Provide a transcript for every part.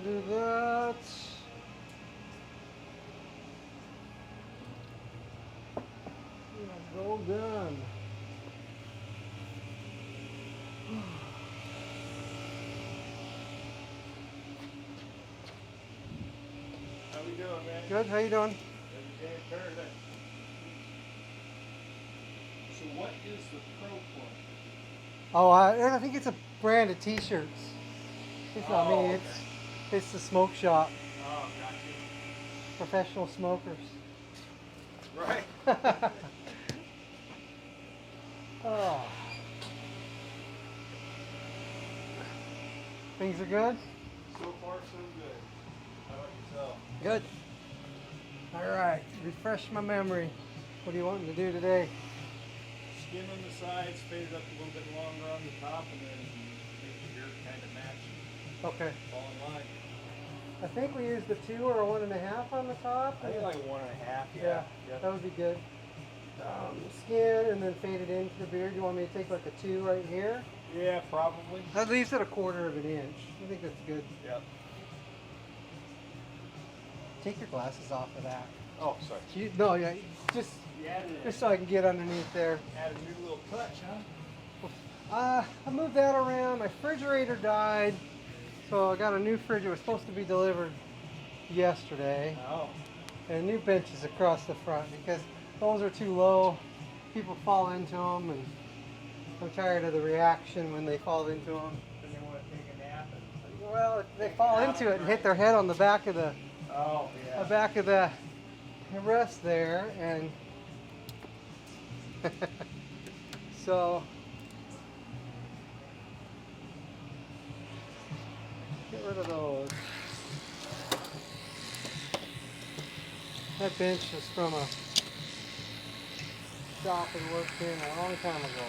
do that. Go done. How we doing, man? Good. How you doing? Every day in paradise. So what is the Pro Plug? Oh, I think it's a brand of T-shirts. It's not me. okay. It's the smoke shop. Oh, got you. Professional smokers. Right. Oh. Things are good? So far, so good. How about yourself? Good. All right. Refresh my memory. What are you wanting to do today? Skin on the sides, fade it up a little bit longer on the top, and then make the ear kind of match. Okay. Fall in line. I think we used the 2 or a 1.5 on the top. I think like 1.5, Yeah, Yep. that would be good. Skin and then fade it into the beard. You want me to take like a 2 right here? Yeah, probably. That leaves it 1/4 of an inch. I think that's good. Yep. Take your glasses off of that. Oh, sorry. No, yeah, just Yeah, so I can get underneath there. add a new little touch, huh? I moved that around. My refrigerator died, so I got a new fridge. It was supposed to be delivered yesterday. Oh. And new benches across the front because those are too low. People fall into them, and I'm tired of the reaction when they fall into them. Then they want to take a nap. Well, they fall into it and hit their head on the back of the rest there, and so get rid of those. That bench was from a shop we worked in a long time ago.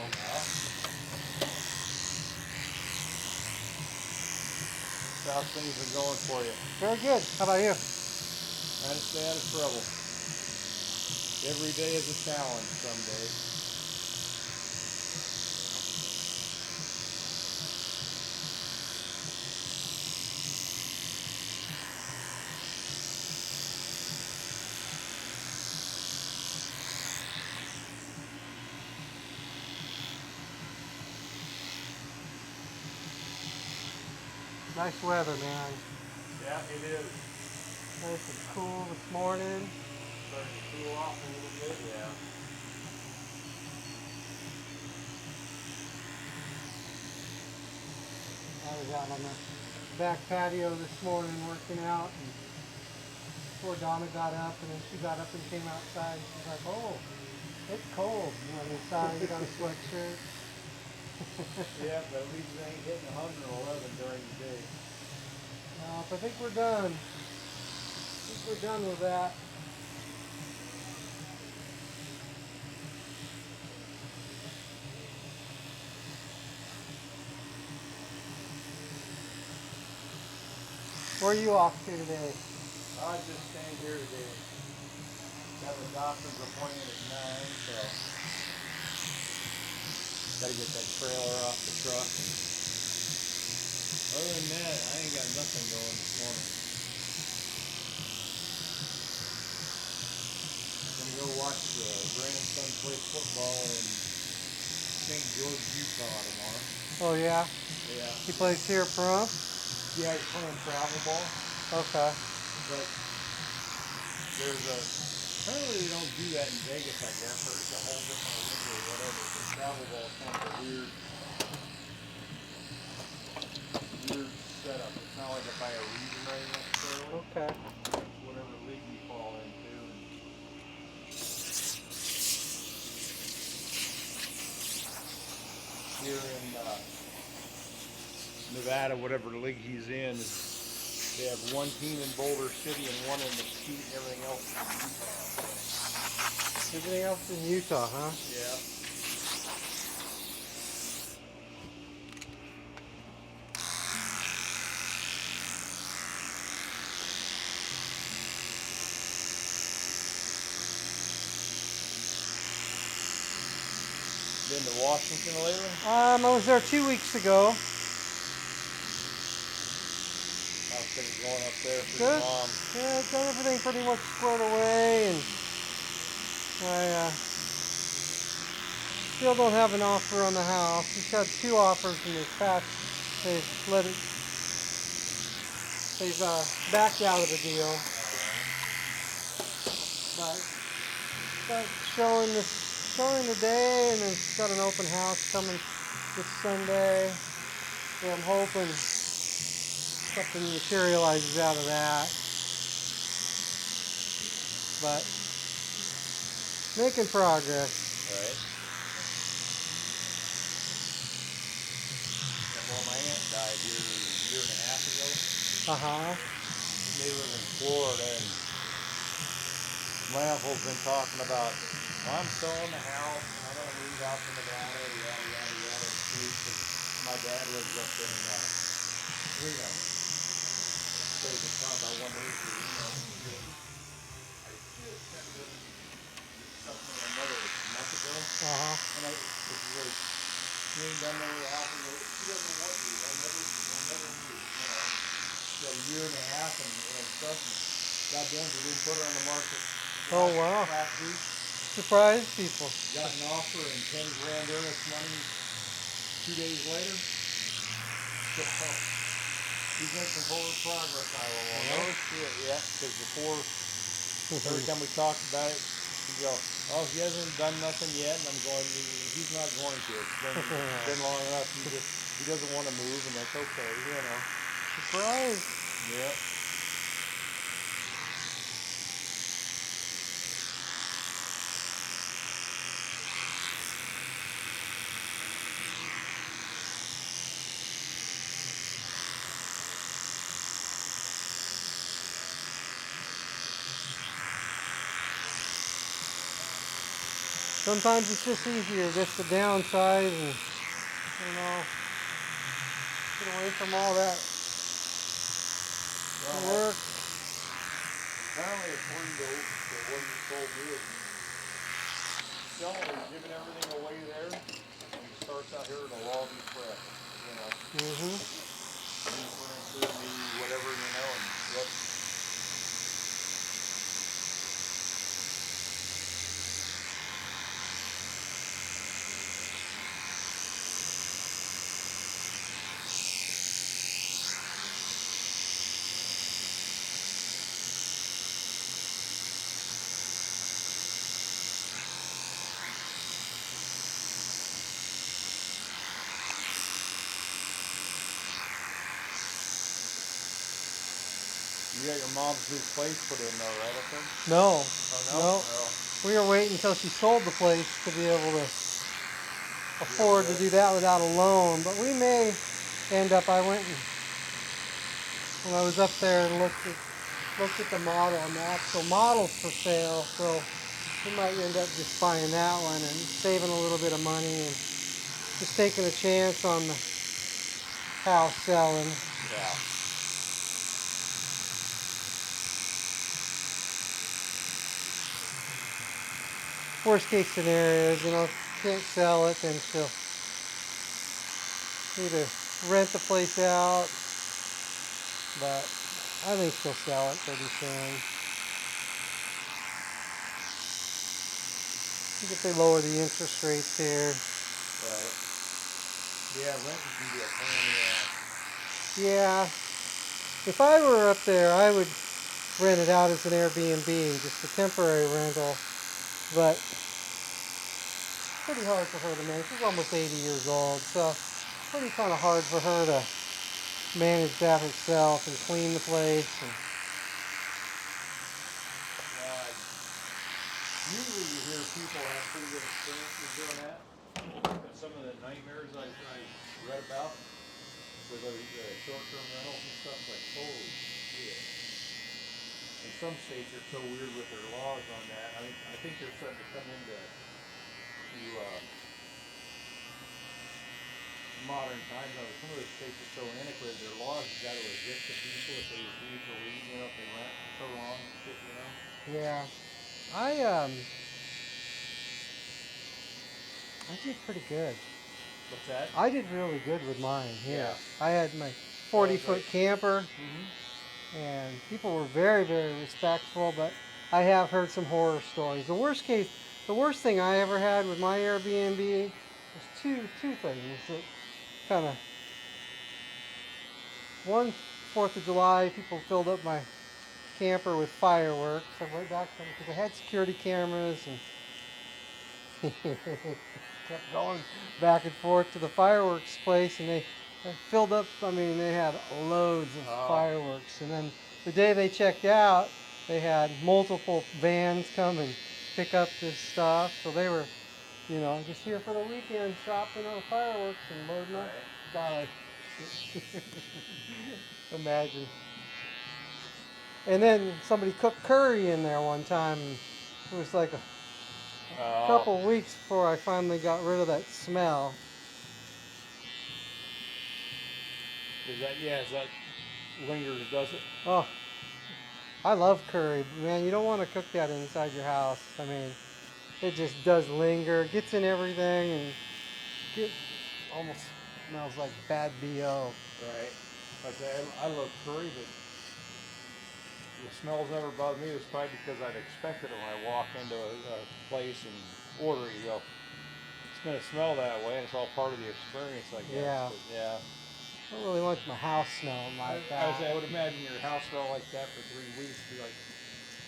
So how's things been going for you? Very good. How about you? Trying to stay out of trouble. Every day is a challenge some days. Nice weather, man. Yeah, it is. Nice and cool this morning. Starting to cool off a little bit, yeah. I was out on the back patio this morning working out, and before Donna got up, and then she got up and came outside, and she's like, "Oh, it's cold." You went inside, you got a sweatshirt. Yeah, but at least it ain't hitting 111 during the day. I think we're done. I think we're done with that. Where are you off to today? I just staying here today. Got a doctor's appointment at 9, so gotta get that trailer off the truck. Other than that, I ain't got nothing going this morning. Gonna go watch the grandson play football in St. George, Utah tomorrow. Oh yeah? Yeah. He plays here for us? Yeah, he's playing travel ball. Okay. But apparently they don't do that in Vegas, I guess, or it's a whole different league or whatever. But travel ball is kind of a weird setup. It's not like by a region right necessarily. Okay. It's whatever league you fall into. Here in Nevada, whatever league he's in, they have one team in Boulder City and one in Mesquite, and everything else is in Utah. Everything else in Utah, huh? Yeah. Been to Washington lately? I was there 2 weeks ago. How's things going up there for your Good. mom? Yeah, it's got everything pretty much squared away, and I still don't have an offer on the house. She's had 2 offers in this past. They've let it. They've backed out of the deal, but showing today, and then she's got an open house coming this Sunday. So I'm hoping something materializes out of that. But making progress. Right. And well, my aunt died here a year and a half ago. They live in Florida, and my uncle's been talking about, well, I'm selling the house, and I'm going to move out to Nevada, yada, yada, yada, because my dad lives up in Reno. So he's been talking about one day, I just sent him something another month ago, and this is like, you ain't done no house, and she doesn't know what to do, I'll never move, She had a year and a half, and stuff, and goddamn, we didn't put her on the market Oh wow! last week. Surprise people. Got an offer and 10 grand earnest money 2 days later. So he's making forward progress. I will. No shit, yeah. Because before, every time we talked about it, he go, oh, he hasn't done nothing yet, and I'm going, he's not going to. It's been long enough. He doesn't want to move, and that's okay, Surprise. Yep. Sometimes it's just easier just to downsize and, get away from all that work. Apparently, according to what he told me, he's giving everything away there. When he starts out here, it'll all be fresh. New furniture, new whatever, and yep. You got your mom's new place put in though, right, I think? No. Oh, no? No. Oh. We were waiting until she sold the place to be able to afford to do that without a loan. But we may end up. When I was up there and looked at the model, and the actual model's for sale. So we might end up just buying that one and saving a little bit of money and just taking a chance on the house selling. Yeah. Worst case scenario is, can't sell it, then she'll either rent the place out, but I think she'll sell it pretty soon. I think if they lower the interest rates here. Right. Yeah, renting can be a pain in the ass. Yeah. If I were up there, I would rent it out as an Airbnb, just a temporary rental. But it's pretty hard for her to manage. She's almost 80 years old, so it's pretty kind of hard for her to manage that herself and clean the place. Usually you hear people have pretty good experiences doing that. And some of the nightmares I read about with the short-term rentals and stuff, like, holy shit. And some states are so weird with their laws on that. I think they're starting to come into modern times. Some of the states are so antiquated, their laws have got to evict the people if they refuse to leave, if they rent so long and shit. Yeah, I did pretty good. What's that? I did really good with mine here. Yeah. I had my Oh, that's 40-foot right. camper. Mm-hmm. and people were very, very respectful. But I have heard some horror stories. The worst thing I ever had with my Airbnb was two things that kind of one, 4th of July, people filled up my camper with fireworks. I went back because I had security cameras and kept going back and forth to the fireworks place, and they filled up. I mean, they had loads of fireworks. And then the day they checked out, they had multiple vans come and pick up this stuff. So they were, just here for the weekend, shopping on fireworks and loading up. God, imagine. And then somebody cooked curry in there one time. It was like a couple weeks before I finally got rid of that smell. Is that lingers, does it? Oh, I love curry. Man, you don't want to cook that inside your house. I mean, it just does linger. It gets in everything and it almost smells like bad BO. Right. I love curry, but the smells never bothered me. It was probably because I'd expected it when I walk into a place and order it. It's going to smell that way, and it's all part of the experience, I guess. Yeah. But yeah. I don't really want my house smelling like that. I would imagine your house smelled like that for 3 weeks. Be like,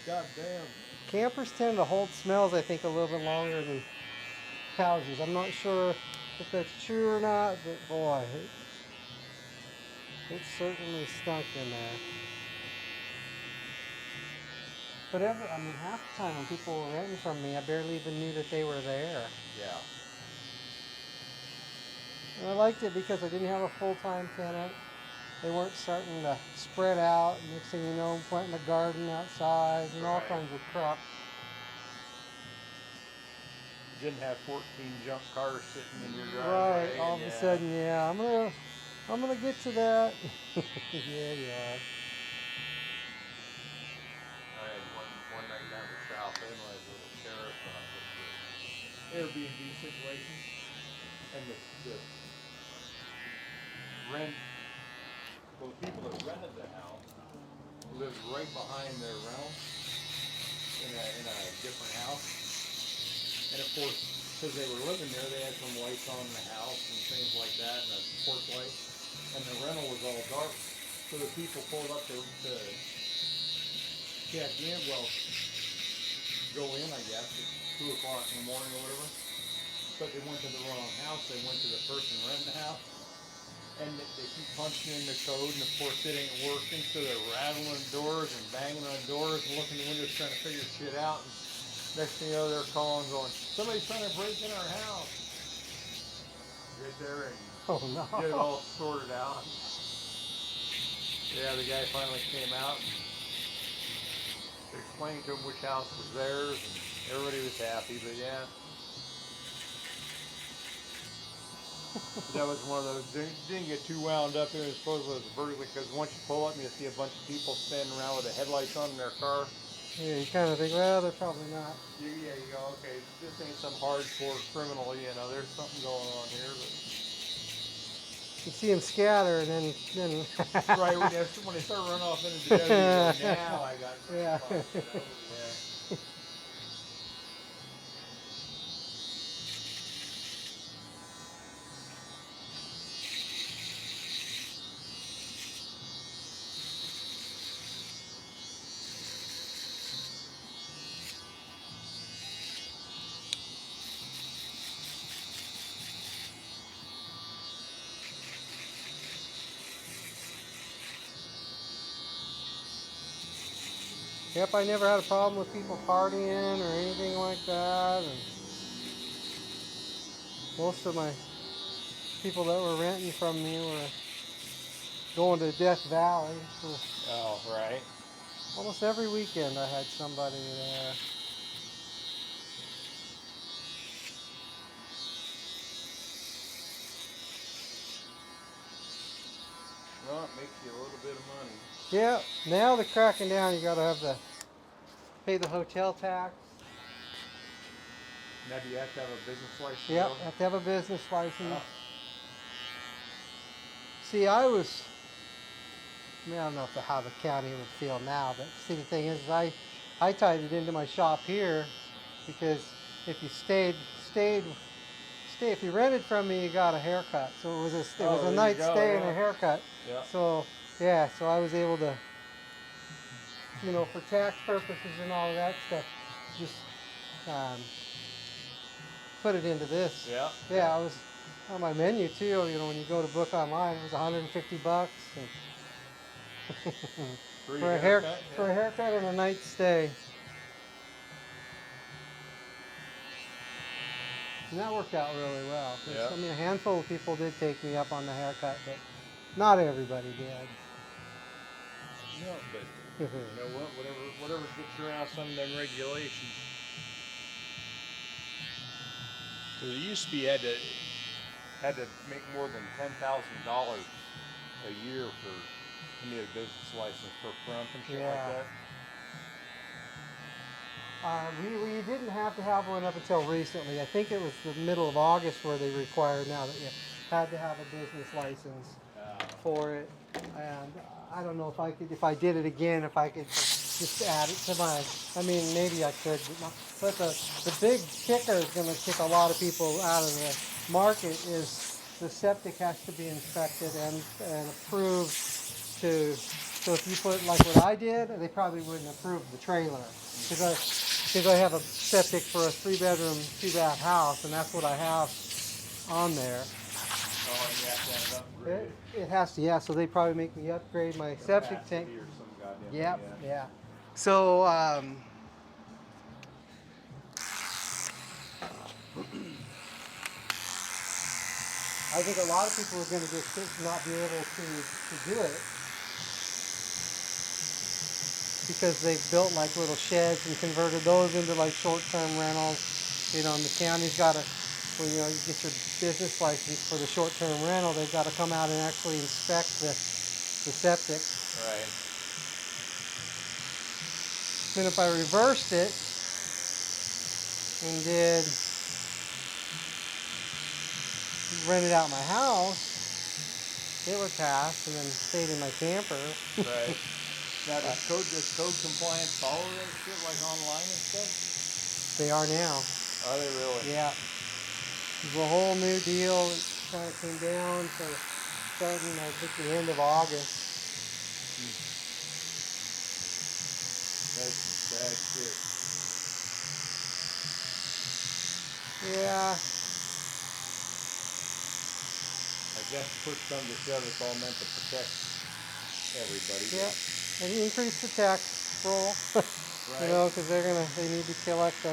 God damn. Campers tend to hold smells, I think, a little bit longer than houses. I'm not sure if that's true or not, but boy, it certainly stunk in there. But half the time when people were renting from me, I barely even knew that they were there. Yeah. And I liked it because I didn't have a full-time tenant. They weren't starting to spread out. Next thing you know, planting a garden outside and all kinds of crap. You didn't have 14 junk cars sitting in your driveway. Right. All of a sudden, yeah. I'm gonna get to that. Yeah, you are. I had one night down at South End when I was a little sheriff Airbnb situation, and the rent. Well, the people that rented the house lived right behind their rental in a different house, and of course, because they were living there, they had some lights on in the house and things like that, and a porch light, and the rental was all dark. So the people pulled up to check in. Well, go in, I guess, at 2 o'clock in the morning or whatever. But they went to the wrong house. They went to the person renting the house. And they keep punching in the code, and of course it ain't working. So they're rattling doors and banging on doors and looking in the windows trying to figure shit out. And next thing you know, they're calling going, somebody's trying to break in our house. Get there and get it all sorted out. Yeah, the guy finally came out and explained to him which house was theirs, and everybody was happy. But yeah, that was one of those. Didn't get too wound up in it. Supposedly it was vertically, because once you pull up, and you see a bunch of people standing around with the headlights on in their car. Yeah, you kind of think, well, they're probably not. You go, okay, this ain't some hardcore criminal. There's something going on here. But you see them scatter, and then right when they start running off into the desert, now I got yeah. Yep, I never had a problem with people partying or anything like that. And most of my people that were renting from me were going to Death Valley. So Oh, right. almost every weekend I had somebody there. Well, it makes you a little bit of money. Yeah, now they're cracking down. You gotta pay the hotel tax. Now, do you have to have a business license? Yep, have to have a business license. See, I was I mean, I don't know how the county would feel now, but see, the thing is, I tied it into my shop here because if you if you rented from me, you got a haircut. So it was a there you night go, stay and yeah. a haircut. Yeah. So yeah, so I was able to, for tax purposes and all of that stuff, just um, put it into this. Yeah. Yeah, I was on my menu too. When you go to book online, it was $150 and Free for haircut. for a Yeah. haircut and a night stay. And that worked out really well. Yeah. I mean, a handful of people did take me up on the haircut, but not everybody did. No, but you know what? Whatever gets you around some of them regulations. Because it used to be you had to make more than $10,000 a year to need a business license for front and shit like Yeah. that. We didn't have to have one up until recently. I think it was the middle of August where they required now that you had to have a business license for it. And I don't know if I did it again, if I could just add it to I mean, maybe I could, but the big kicker is going to kick a lot of people out of the market is the septic has to be inspected and approved so if you put like what I did, they probably wouldn't approve the trailer. Because I have a septic for a 3-bedroom, 2-bath house, and that's what I have on there. Oh, and you have to have it upgraded. It has to, yeah. So they probably make me upgrade my septic tank. Or some goddamn Yep, thing, yeah. So I think a lot of people are going to just not be able to do it because they've built like little sheds and converted those into like short-term rentals. And the county's got to, when you get your business license for the short-term rental, they've got to come out and actually inspect the septic. Right. Then if I reversed it and did rented out my house, it would pass and then stayed in my camper. Right. Now, does code compliance follow that shit like online and stuff? They are now. Are they really? Yeah. It's a whole new deal. It kind of came down for starting, I think, the end of August. That's some sad shit. Yeah. I guess push come to shove, it's all meant to protect everybody. Yeah. And increase the tax roll. Right. Because they need to collect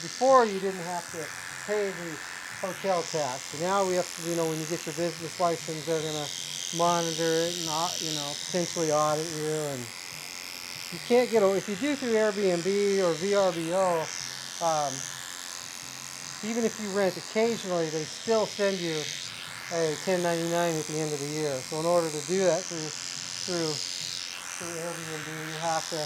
before you didn't have to pay the hotel tax. And now we have to, when you get your business license, they're going to monitor it and, potentially audit you. And you can't if you do through Airbnb or VRBO, even if you rent occasionally, they still send you a 1099 at the end of the year. So in order to do that through Airbnb, you have to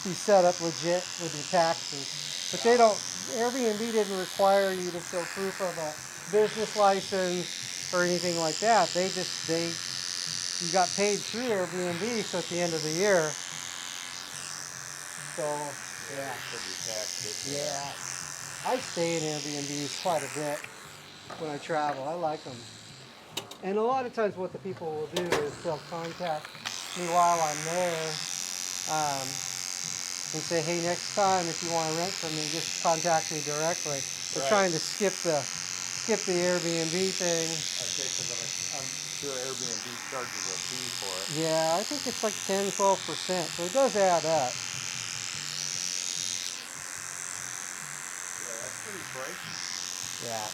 be set up legit with your taxes. But Airbnb didn't require you to show proof of a business license or anything like that. You got paid through Airbnb, so at the end of the year. So, yeah. Yeah. I stay in Airbnbs quite a bit when I travel. I like them. And a lot of times what the people will do is they'll contact me while I'm there and say, hey, next time if you want to rent from me, just contact me directly. They're trying to skip the Airbnb thing. Okay, because I'm sure Airbnb charges a fee for it. Yeah, I think it's like 10, 12%. So it does add up. Yeah, that's pretty pricey. Yeah.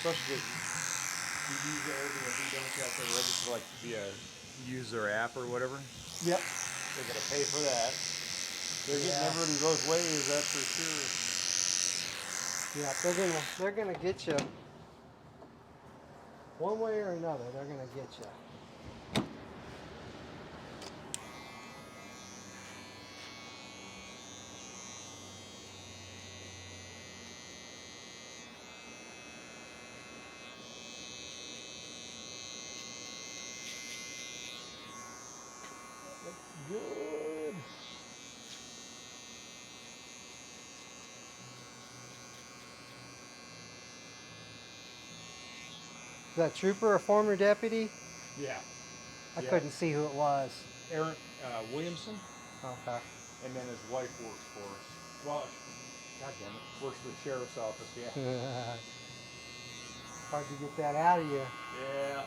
Especially because you use Airbnb, don't you have to register like to be a user app or whatever? Yep. They're gonna pay for that. They're getting everybody both ways, that's for sure. Yeah, they're gonna get you one way or another. They're gonna get you. Is that trooper or former deputy? Yeah. I Yeah. couldn't see who it was. Aaron Williamson, Okay. and then his wife works for us. Well, God damn it, works for the sheriff's office. Yeah. Hard to get that out of you. Yeah.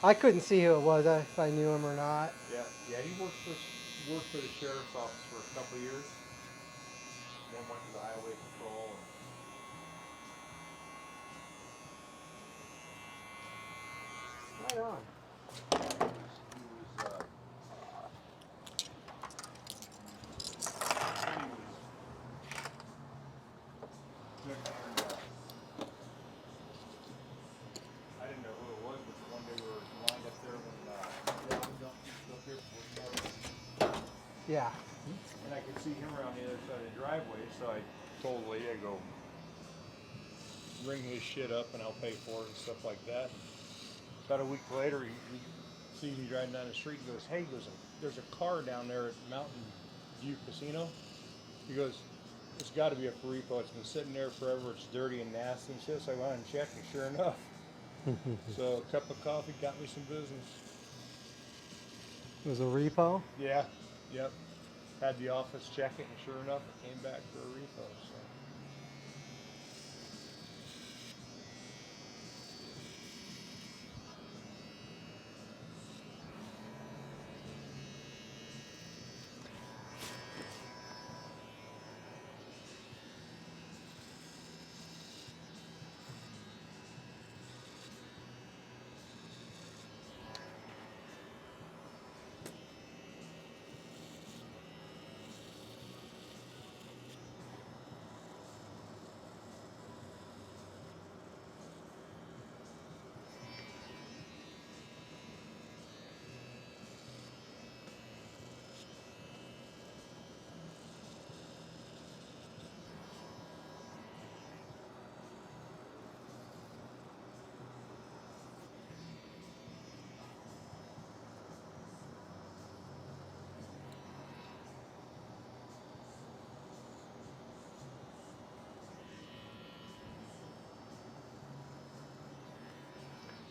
I couldn't see who it was, if I knew him or not. Yeah. Yeah. He worked for the sheriff's office for a couple of years. Then went to the highway patrol. Right on. I didn't know who it was, but one day we were lined up there when Robin jumped up here before started. Yeah. And I could see him around the other side of the driveway, so I told Lee, I go, ring his shit up and I'll pay for it and stuff like that. About a week later, he sees me driving down the street and goes, hey, there's a car down there at Mountain View Casino. He goes, it's got to be a Repo. It's been sitting there forever. It's dirty and nasty and shit. So I went and checked, and sure enough. So a cup of coffee got me some business. It was a Repo? Yeah. Yep. Had the office check it, and sure enough, it came back for a Repo. So.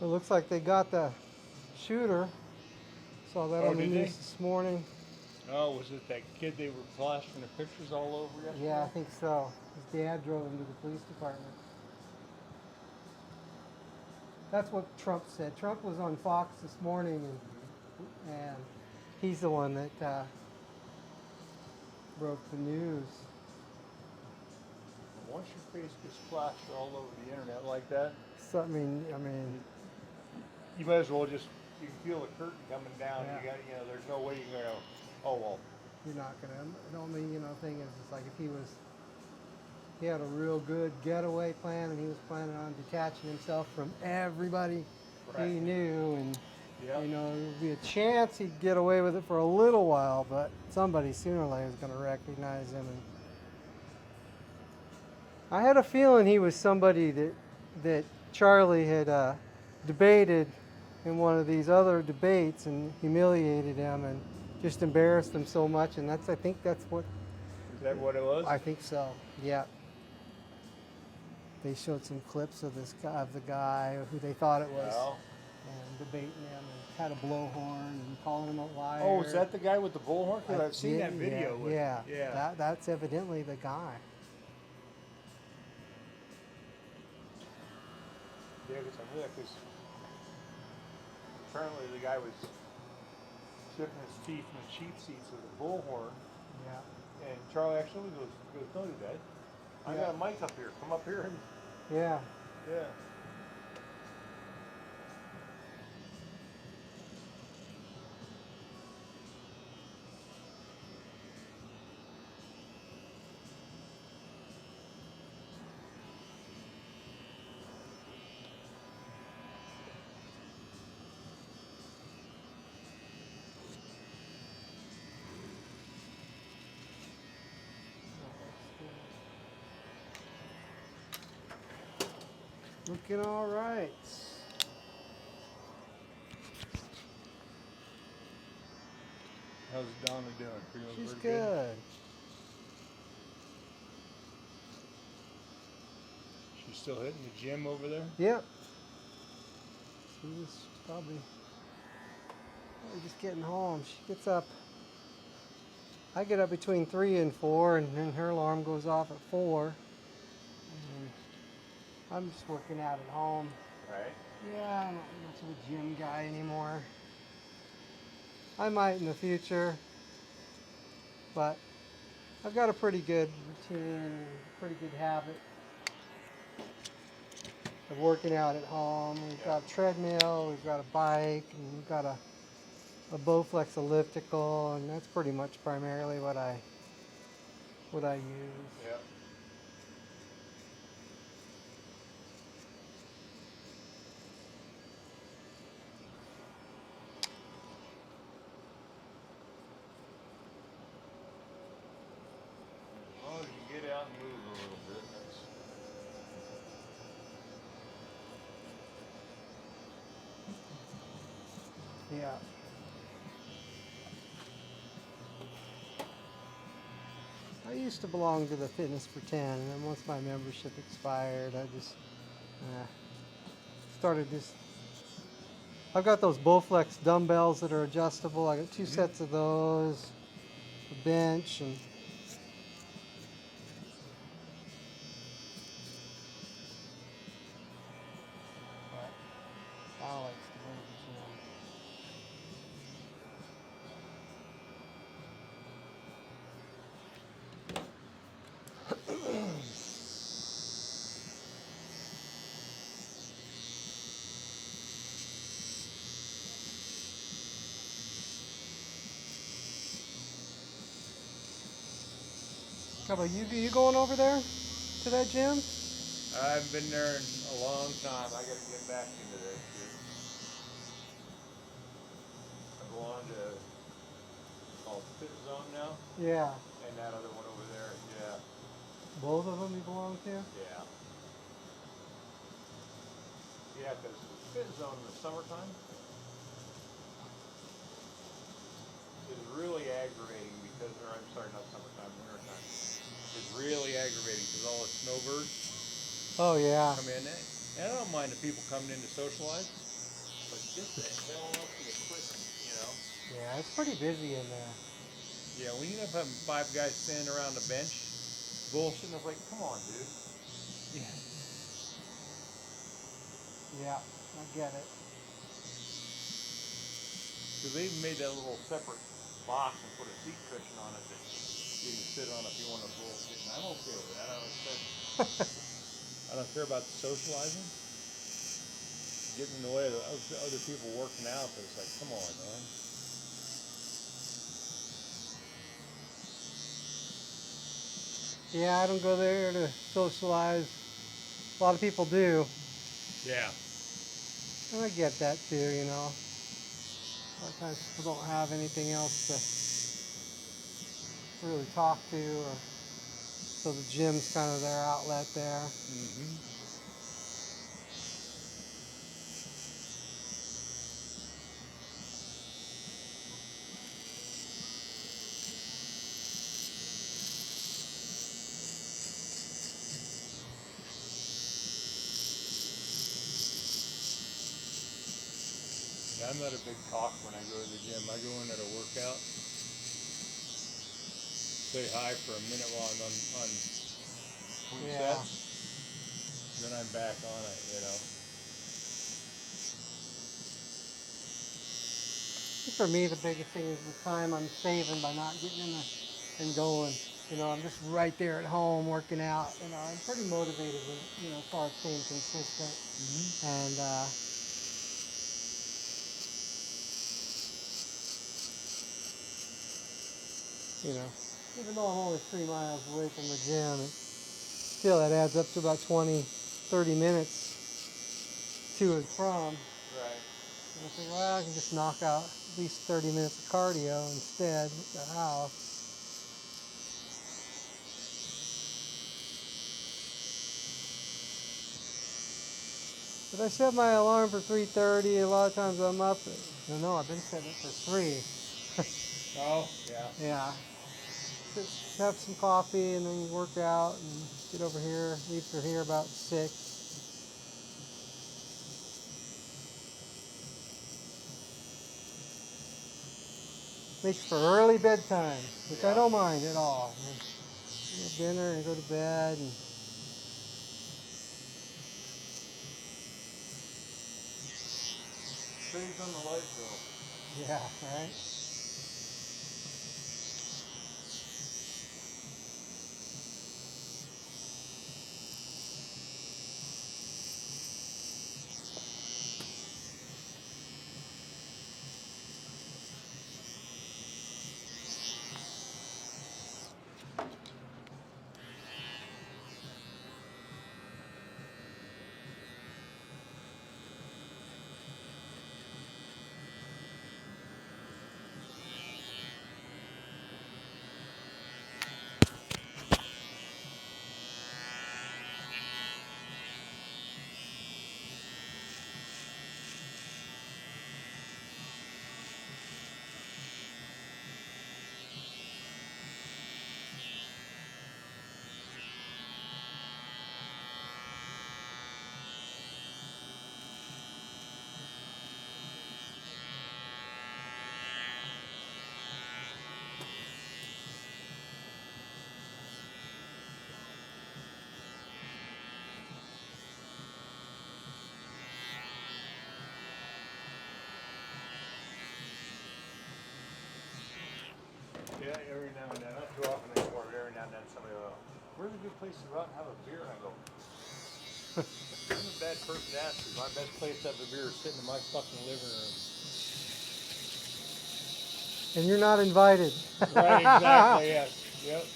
It looks like they got the shooter. Saw that on the did news they? this morning. Oh, was it that kid they were flashing the pictures all over yesterday? Yeah, I think so. His dad drove him to the police department. That's what Trump said. Trump was on Fox this morning, and he's the one that broke the news. Once your face gets splashed all over the internet like that, So, I mean, you might as well just, you can feel the curtain coming down. Yeah. You got, there's no way you're gonna, oh well. you're not gonna. The only thing is, it's like if he had a real good getaway plan, and he was planning on detaching himself from everybody Right. he knew, and Yep. there would be a chance he'd get away with it for a little while, but somebody sooner or later is going to recognize him. And I had a feeling he was somebody that Charlie had debated in one of these other debates and humiliated him and just embarrassed him so much. And I think that's what. Is that what it was? I think so. Yeah. They showed some clips of the guy who they thought it was, Well. and debating him, and had a blowhorn and calling him a liar. Oh, is that the guy with the bullhorn? Because I've seen that Yeah, video. yeah. That's evidently the guy. Yeah, because apparently the guy was chipping his teeth in the cheap seats with a bullhorn, Yeah. and Charlie actually goes, don't do that. I got a mic up here. Come up here and Yeah. yeah. Looking all right. How's Donna doing? Feeling She's pretty good. She's still hitting the gym over there? Yep. She's probably just getting home. She gets up. I get up between 3 and 4, and then her alarm goes off at 4. And I'm just working out at home. Right. Yeah, I'm not much of a gym guy anymore. I might in the future, but I've got a pretty good routine, pretty good habit of working out at home. We've got a treadmill, we've got a bike, and we've got a Bowflex elliptical, and that's pretty much primarily what I use. Yep. As long as you get out and move a little bit, that's Yeah. I used to belong to the Fitness for 10, and then once my membership expired, I just started just. I've got those Bowflex dumbbells that are adjustable. I got 2 sets of those, a bench, and Al likes to go to the gym. How about you? You going over there to that gym? I haven't been there in a long time. I gotta get back into that shit. I belong to called Fit Zone now, Yeah. and that other one over there. Yeah. Both of them you belong to? Yeah. Yeah, because Fit Zone in the summertime is really aggravating because, or I'm sorry, not summertime, wintertime. It's really aggravating because all the snowbirds Oh yeah. come in. And I don't mind the people coming in to socialize, but get the hell off the equipment, you know? Yeah, it's pretty busy in there. Yeah, when you end up having 5 guys standing around the bench, bullshitting, I was like, come on, dude. Yeah. Yeah, I get it. Because they even made that little separate box and put a seat cushion on it that you can sit on if you want to bullshit. And I'm okay with that. I don't care about the socializing. Getting in the way of the other people working out, but it's like, come on, man. Yeah, I don't go there to socialize. A lot of people do. Yeah. And I get that too, you know. A lot of times people don't have anything else to really talk to, or so the gym's kind of their outlet there. Mm-hmm. Yeah, I'm not a big talk when I go to the gym. I go in at a workout, say hi for a minute while I'm on between Yeah. sets, then I'm back on it, you know. For me, the biggest thing is the time I'm saving by not getting in and going. You know, I'm just right there at home working out. You know, I'm pretty motivated with, as far as staying consistent. And, even though I'm only 3 miles away from the gym, still that adds up to about 20, 30 minutes to and from. Right. And I think, well, I can just knock out at least 30 minutes of cardio instead at the house. But I set my alarm for 3:30. A lot of times I'm up. No, I've been setting it for 3. Oh, yeah. Yeah. Just have some coffee and then work out and get over here. Leave for here about 6. Makes for early bedtime, which I Yeah. don't mind at all. Eat dinner and go to bed. And Saves on the light bill. yeah, right. Yeah, every now and then. Not too often anymore, but every now and then somebody will, where's a good place to go out and have a beer? And I go, I'm a bad person to ask you. My best place to have a beer is sitting in my fucking living room. And you're not invited. Right, exactly, yes. Yep.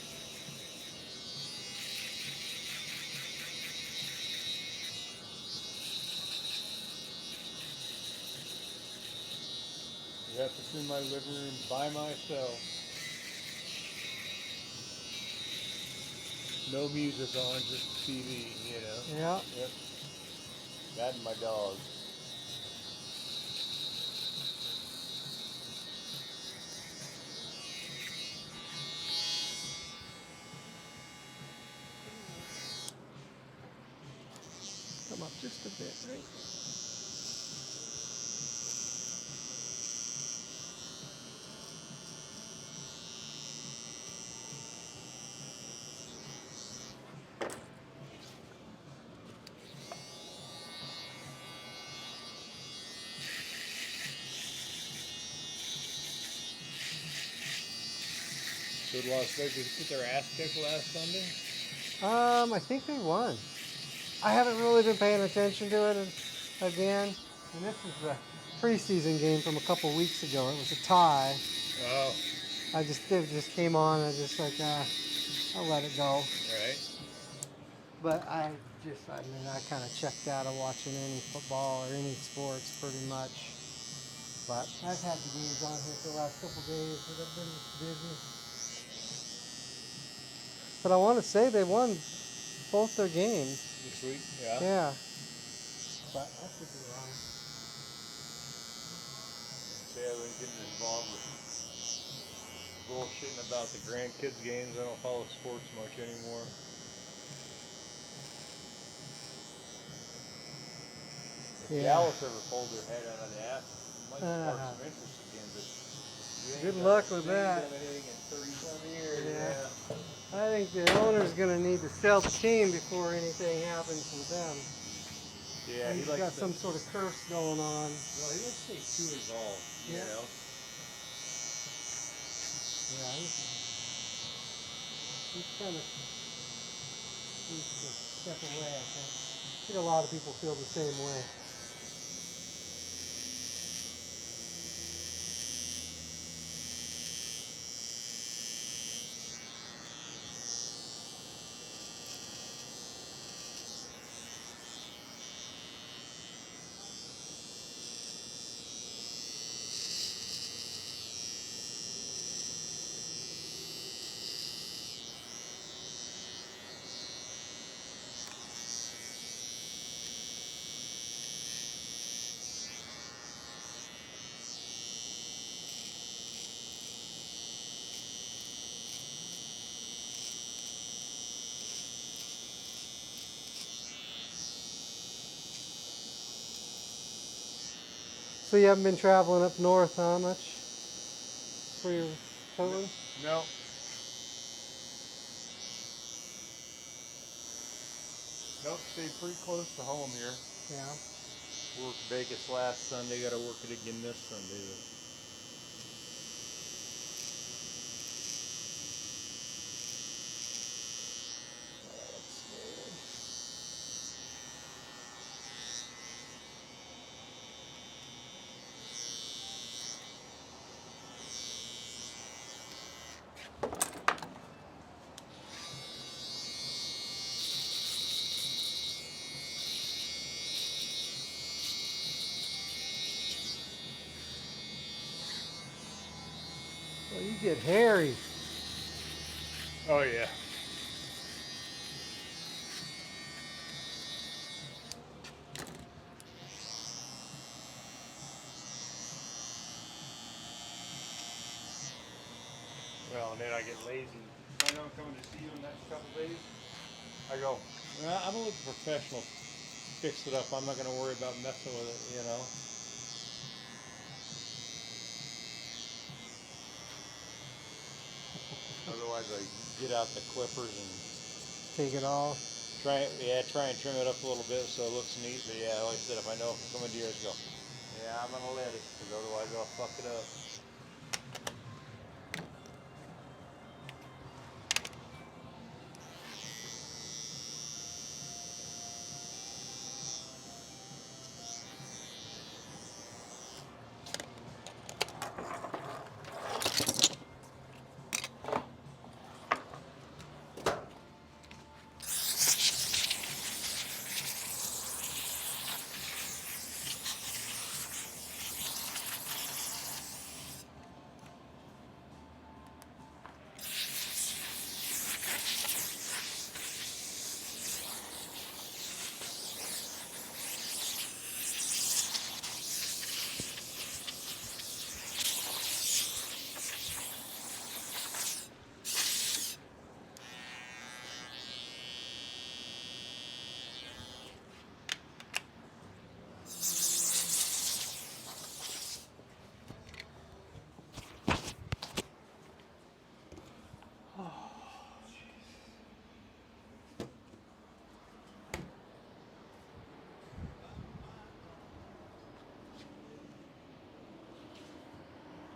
Yep, it's in my living room by myself. No music on, just TV, you know. Yeah. Yep. That and my dog. Come up just a bit, right? Did Las Vegas get their ass kicked last Sunday? I think they won. I haven't really been paying attention to it again. And this is the preseason game from a couple weeks ago. It was a tie. Oh, It just came on. And I just like, I'll let it go. right. But I mean, I kind of checked out of watching any football or any sports pretty much. But I've had the games on here for the last couple days, but I've been busy. But I want to say they won both their games. This week, yeah. Yeah. But I could be wrong. See, I've been getting involved with bullshitting about the grandkids games. I don't follow sports much anymore. If Yeah. Dallas ever pulled their head out of the ass, it might spark some interest again. But Good luck with that. They ain't done anything in 30-some years. Yeah. Yeah. I think the owner's going to need to sell the team before anything happens with them. Yeah, he He's likes got to, some sort of curse going on. well, he likes to stay too involved, you Yeah. know. Yeah, he's kind of needs to step away, I think. I think a lot of people feel the same way. So you haven't been traveling up north, huh, much? for your towing? No. Nope, stay pretty close to home here. Yeah. Worked Vegas last Sunday, gotta work it again this Sunday. Well, you get hairy. Oh yeah. Well, and then I get lazy. I know I'm coming to see you in the next couple days. I go, well, I'm gonna let the professional fix it up. I'm not gonna worry about messing with it, you know. Otherwise, I get out the clippers and Take it off. try and trim it up a little bit so it looks neat. But yeah, like I said, if I know if I'm coming to yours, go, yeah, I'm gonna let it, because otherwise I'll fuck it up.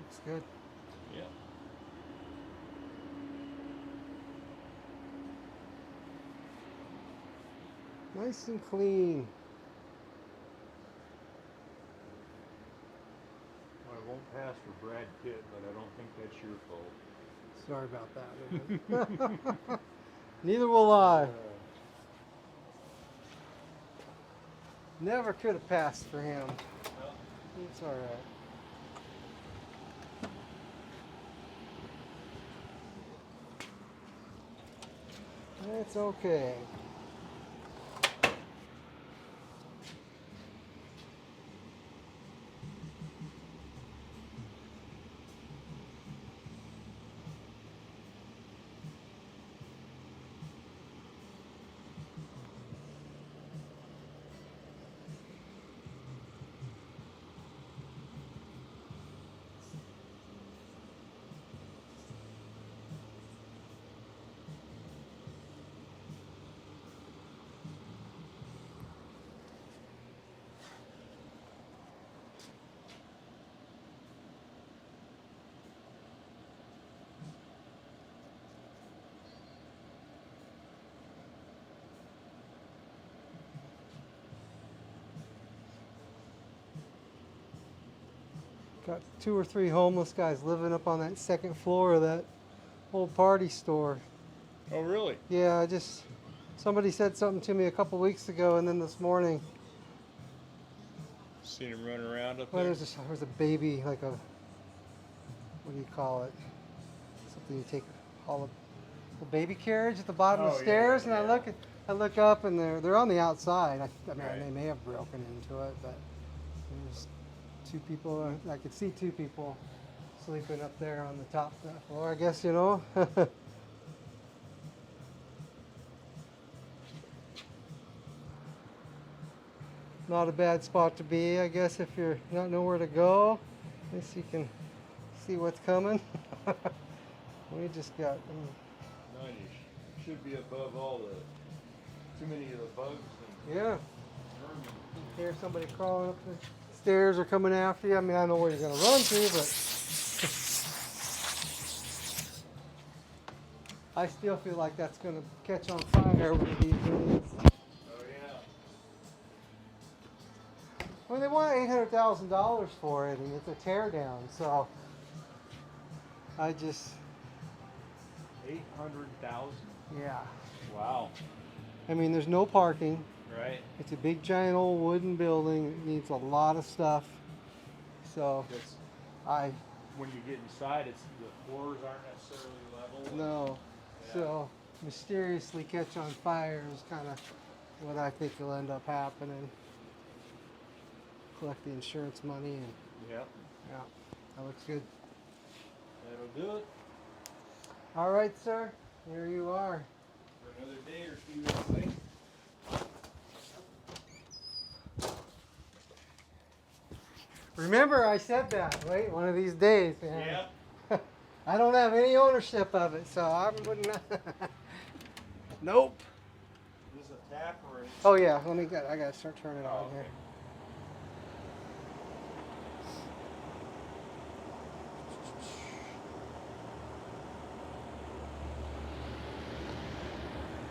Looks good. Yeah. Nice and clean. Well, I won't pass for Brad Pitt, but I don't think that's your fault. Sorry about that, man. Neither will I. Never could have passed for him. It's all right. It's okay. Got 2 or 3 homeless guys living up on that second floor of that old party store. Oh, really? Yeah, somebody said something to me a couple weeks ago, and then this morning, Seen him running around up well, there? there's a baby, like what do you call it? Something you take, haul a baby carriage at the bottom of the Oh, yeah, stairs, yeah, and yeah. I look up, and they're on the outside. I mean, Right. they may have broken into it, but there's 2 people. I could see 2 people sleeping up there on the top of that floor. I guess you know. Not a bad spot to be, I guess, if you're not nowhere to go. I guess you can see what's coming. We just got. 90 should be above all the too many of the bugs. And Yeah. You hear somebody crawling up the stairs or coming after you. I mean, I know where you're going to run to, but I still feel like that's going to catch on fire with these days. oh yeah. Well, they want $800,000 for it, and it's a tear down. So I just, 800,000. yeah. Wow. I mean, there's no parking. Right. It's a big, giant old wooden building. It needs a lot of stuff. So It's, I when you get inside, it's the floors aren't necessarily level. no. Yeah. So mysteriously catch on fire is kind of what I think will end up happening. Collect the insurance money and Yep. yeah, that looks good. That'll do it All right, sir. Here you are. for another day or two anyway. Remember, I said that, right? One of these days. Yeah. I don't have any ownership of it, so I wouldn't. Nope. Is this a tap or is Oh yeah, let me get. I gotta start turning it on okay. here.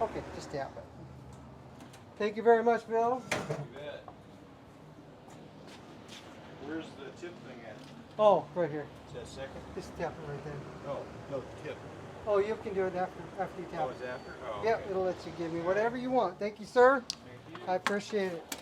Okay, just tap it. Thank you very much, Bill. You bet. Where's the tip thing at? Oh, right here. Is that second? Just tap it right there. Oh, no, tip. Oh, you can do it after you tap Oh, it. it's after? Oh, Yep, okay. it'll let you give me whatever you want. Thank you, sir. Thank you. I appreciate it.